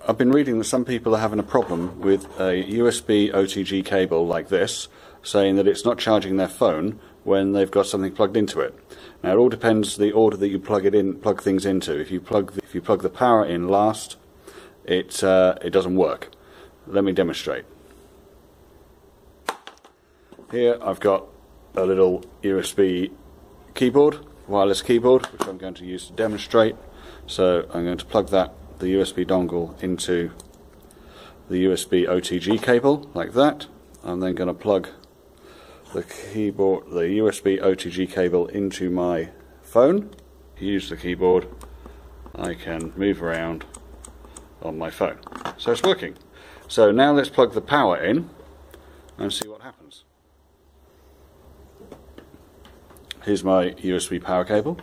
I've been reading that some people are having a problem with a USB OTG cable like this, saying that it's not charging their phone when they've got something plugged into it. Now it all depends the order that you plug things into. If you plug the power in last, it doesn't work. Let me demonstrate. Here I've got a little USB keyboard, wireless keyboard, which I'm going to use to demonstrate. So I'm going to plug the USB dongle into the USB OTG cable like that. I'm then going to plug the USB OTG cable into my phone. Use the keyboard. I can move around on my phone. So it's working. So now let's plug the power in and see what happens. Here's my USB power cable.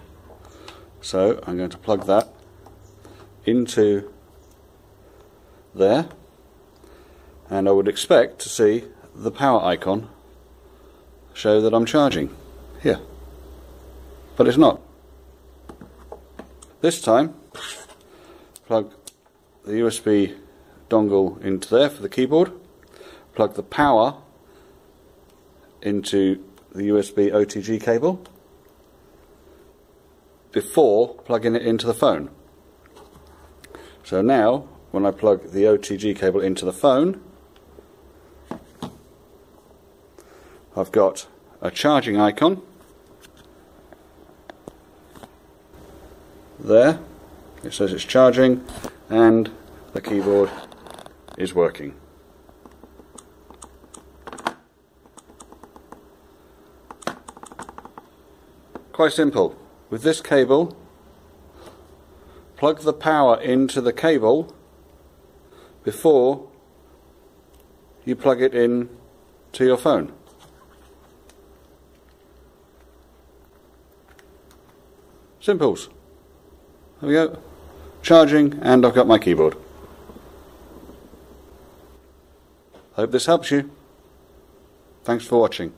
So I'm going to plug that into there, and I would expect to see the power icon show that I'm charging here, but it's not. This time plug the USB dongle into there for the keyboard, plug the power into the USB OTG cable before plugging it into the phone. So now when I plug the OTG cable into the phone, I've got a charging icon there. It says it's charging and the keyboard is working. Quite simple. With this cable, plug the power into the cable before you plug it in to your phone. Simples. There we go. Charging, and I've got my keyboard. Hope this helps you. Thanks for watching.